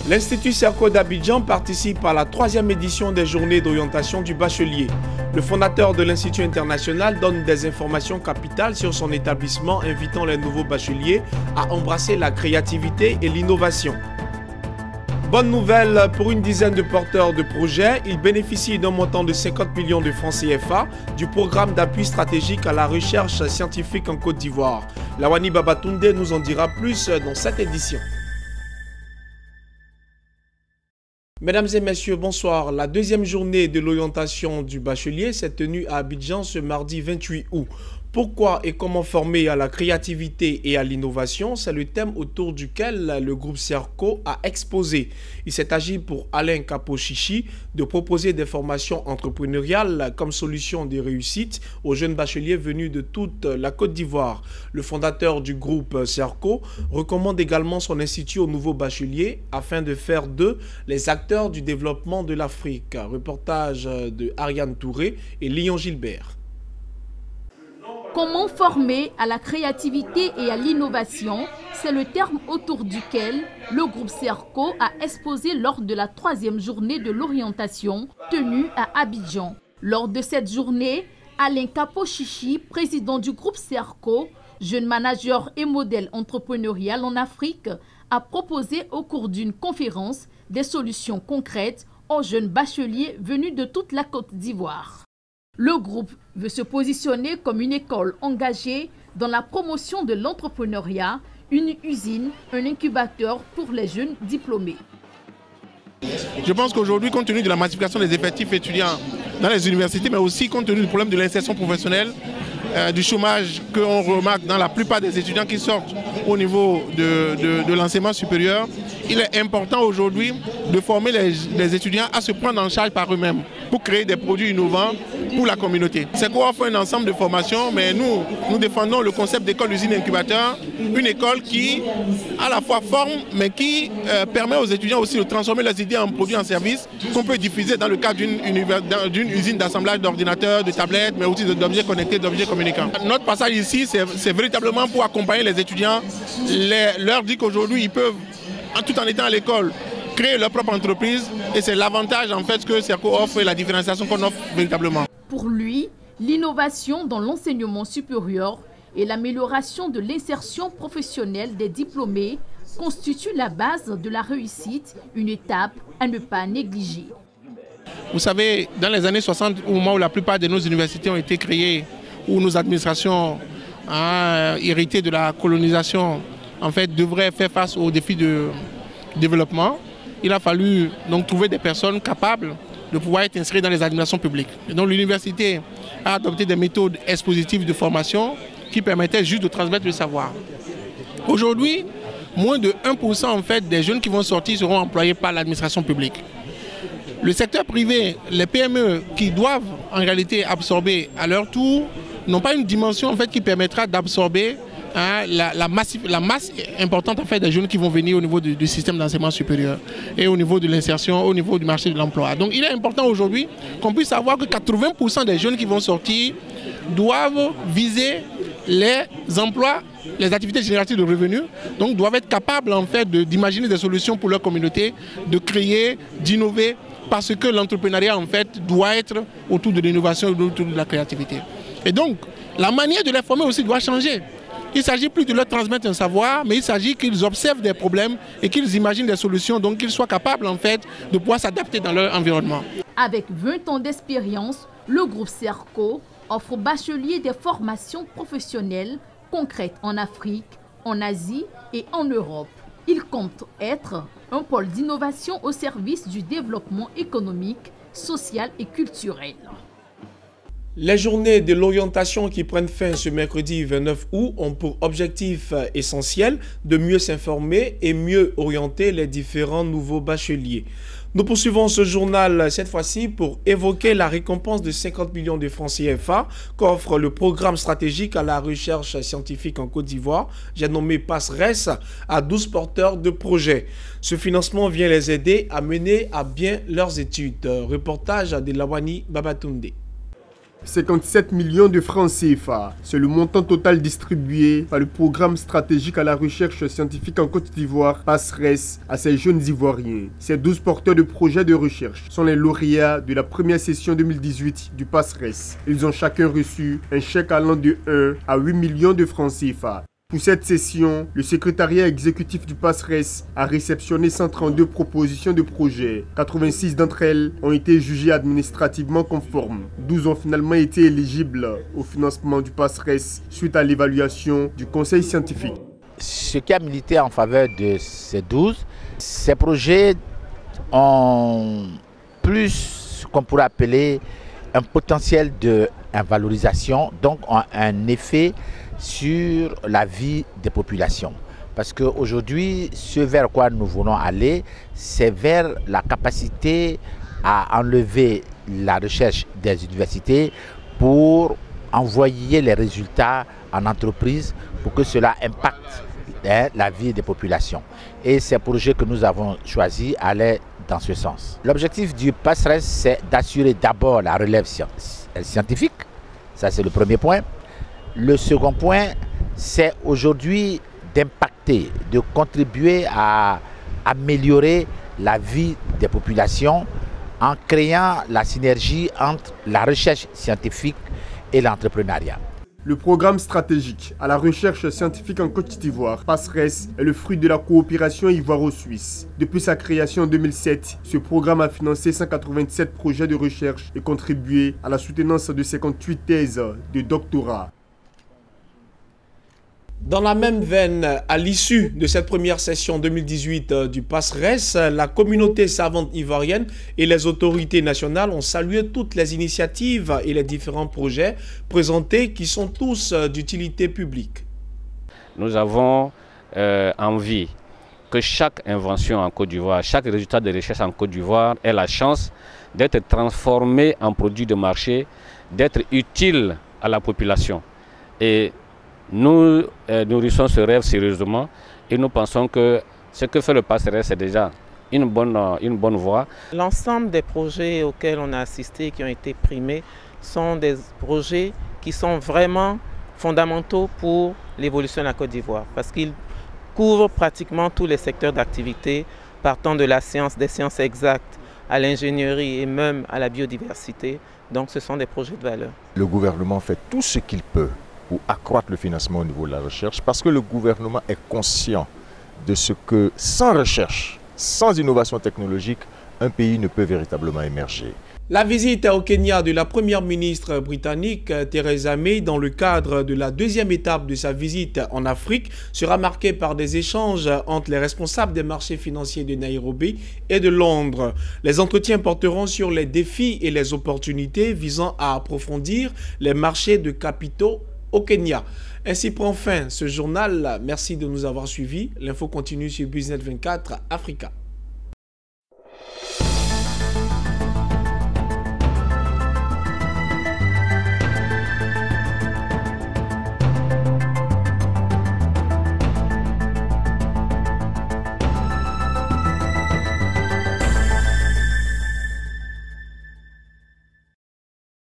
L'Institut Serco d'Abidjan participe à la 3e édition des journées d'orientation du bachelier. Le fondateur de l'Institut international donne des informations capitales sur son établissement, invitant les nouveaux bacheliers à embrasser la créativité et l'innovation. Bonne nouvelle pour une dizaine de porteurs de projets, ils bénéficient d'un montant de 50 millions de francs CFA du programme d'appui stratégique à la recherche scientifique en Côte d'Ivoire. Lawani Babatunde nous en dira plus dans cette édition. Mesdames et messieurs, bonsoir. La 2e journée de l'orientation du bachelier s'est tenue à Abidjan ce mardi 28 août. Pourquoi et comment former à la créativité et à l'innovation? C'est le thème autour duquel le groupe Serco a exposé. Il s'est agi pour Alain Kapo-Chichi de proposer des formations entrepreneuriales comme solution de réussite aux jeunes bacheliers venus de toute la Côte d'Ivoire. Le fondateur du groupe Serco recommande également son institut aux nouveaux bacheliers afin de faire d'eux les acteurs du développement de l'Afrique. Reportage de Ariane Touré et Léon Gilbert. Comment former à la créativité et à l'innovation, c'est le terme autour duquel le groupe Serco a exposé lors de la 3e journée de l'orientation tenue à Abidjan. Lors de cette journée, Alain Kapo-Chichi, président du groupe Serco, jeune manager et modèle entrepreneurial en Afrique, a proposé au cours d'une conférence des solutions concrètes aux jeunes bacheliers venus de toute la Côte d'Ivoire. Le groupe veut se positionner comme une école engagée dans la promotion de l'entrepreneuriat, une usine, un incubateur pour les jeunes diplômés. Je pense qu'aujourd'hui, compte tenu de la massification des effectifs étudiants dans les universités, mais aussi compte tenu du problème de l'insertion professionnelle, du chômage qu'on remarque dans la plupart des étudiants qui sortent au niveau de l'enseignement supérieur, il est important aujourd'hui de former les étudiants à se prendre en charge par eux-mêmes pour créer des produits innovants pour la communauté. C'est quoi offre un ensemble de formations, mais nous défendons le concept d'école usine incubateur, une école qui à la fois forme, mais qui permet aux étudiants aussi de transformer leurs idées en produits, en services qu'on peut diffuser dans le cadre d'une usine d'assemblage d'ordinateurs, de tablettes, mais aussi d'objets connectés, d'objets communicants. Notre passage ici, c'est véritablement pour accompagner les étudiants, leur dire qu'aujourd'hui ils peuvent, tout en étant à l'école, créer leur propre entreprise, et c'est l'avantage en fait que Serco offre et la différenciation qu'on offre véritablement. Pour lui, l'innovation dans l'enseignement supérieur et l'amélioration de l'insertion professionnelle des diplômés constituent la base de la réussite, une étape à ne pas négliger. Vous savez, dans les années 60, au moment où la plupart de nos universités ont été créées, où nos administrations ont hérité de la colonisation, en fait, devraient faire face aux défis de développement, il a fallu donc trouver des personnes capables de pouvoir être inscrites dans les administrations publiques. Et donc l'université a adopté des méthodes expositives de formation qui permettaient juste de transmettre le savoir. Aujourd'hui, moins de 1% en fait des jeunes qui vont sortir seront employés par l'administration publique. Le secteur privé, les PME qui doivent en réalité absorber à leur tour, n'ont pas une dimension en fait qui permettra d'absorber la masse importante en fait des jeunes qui vont venir au niveau du système d'enseignement supérieur et au niveau de l'insertion, au niveau du marché de l'emploi. Donc il est important aujourd'hui qu'on puisse savoir que 80% des jeunes qui vont sortir doivent viser les emplois, les activités génératives de revenus, donc doivent être capables en fait d'imaginer des solutions pour leur communauté, de créer, d'innover, parce que l'entrepreneuriat en fait doit être autour de l'innovation et autour de la créativité. Et donc la manière de les former aussi doit changer. Il ne s'agit plus de leur transmettre un savoir, mais il s'agit qu'ils observent des problèmes et qu'ils imaginent des solutions, donc qu'ils soient capables en fait de pouvoir s'adapter dans leur environnement. Avec 20 ans d'expérience, le groupe Serco offre aux bacheliers des formations professionnelles concrètes en Afrique, en Asie et en Europe. Il compte être un pôle d'innovation au service du développement économique, social et culturel. Les journées de l'orientation qui prennent fin ce mercredi 29 août ont pour objectif essentiel de mieux s'informer et mieux orienter les différents nouveaux bacheliers. Nous poursuivons ce journal cette fois-ci pour évoquer la récompense de 50 millions de francs CFA qu'offre le programme stratégique à la recherche scientifique en Côte d'Ivoire, j'ai nommé PASRES, à 12 porteurs de projets. Ce financement vient les aider à mener à bien leurs études. Reportage de Lawani Babatunde. 57 millions de francs CFA, c'est le montant total distribué par le programme stratégique à la recherche scientifique en Côte d'Ivoire, PASRES, à ces jeunes Ivoiriens. Ces 12 porteurs de projets de recherche sont les lauréats de la première session 2018 du PASRES. Ils ont chacun reçu un chèque allant de 1 à 8 millions de francs CFA. Pour cette session, le secrétariat exécutif du PASRES a réceptionné 132 propositions de projets. 86 d'entre elles ont été jugées administrativement conformes. 12 ont finalement été éligibles au financement du PASRES suite à l'évaluation du conseil scientifique. Ce qui a milité en faveur de ces 12, ces projets ont plus, qu'on pourrait appeler, un potentiel de valorisation, donc ont un effet sur la vie des populations. Parce qu'aujourd'hui, ce vers quoi nous voulons aller, c'est vers la capacité à enlever la recherche des universités pour envoyer les résultats en entreprise pour que cela impacte la vie des populations. Et ces projets que nous avons choisis allaient dans ce sens. L'objectif du PASRES, c'est d'assurer d'abord la relève scientifique. Ça, c'est le premier point. Le second point, c'est aujourd'hui d'impacter, de contribuer à améliorer la vie des populations en créant la synergie entre la recherche scientifique et l'entrepreneuriat. Le programme stratégique à la recherche scientifique en Côte d'Ivoire, PASRES, est le fruit de la coopération ivoiro-suisse. Depuis sa création en 2007, ce programme a financé 187 projets de recherche et contribué à la soutenance de 58 thèses de doctorat. Dans la même veine, à l'issue de cette première session 2018 du PASRES, la communauté savante ivoirienne et les autorités nationales ont salué toutes les initiatives et les différents projets présentés qui sont tous d'utilité publique. Nous avons envie que chaque invention en Côte d'Ivoire, chaque résultat de recherche en Côte d'Ivoire ait la chance d'être transformé en produit de marché, d'être utile à la population. Et nous nourrissons ce rêve sérieusement et nous pensons que ce que fait le PASRES, c'est déjà une bonne voie. L'ensemble des projets auxquels on a assisté, qui ont été primés, sont des projets qui sont vraiment fondamentaux pour l'évolution de la Côte d'Ivoire parce qu'ils couvrent pratiquement tous les secteurs d'activité, partant de la science, des sciences exactes, à l'ingénierie et même à la biodiversité. Donc ce sont des projets de valeur. Le gouvernement fait tout ce qu'il peut pour accroître le financement au niveau de la recherche, parce que le gouvernement est conscient de ce que sans recherche, sans innovation technologique, un pays ne peut véritablement émerger. La visite au Kenya de la première ministre britannique Theresa May dans le cadre de la deuxième étape de sa visite en Afrique sera marquée par des échanges entre les responsables des marchés financiers de Nairobi et de Londres. Les entretiens porteront sur les défis et les opportunités visant à approfondir les marchés de capitaux au Kenya. Ainsi prend fin ce journal. Merci de nous avoir suivis. L'info continue sur Business 24 Africa.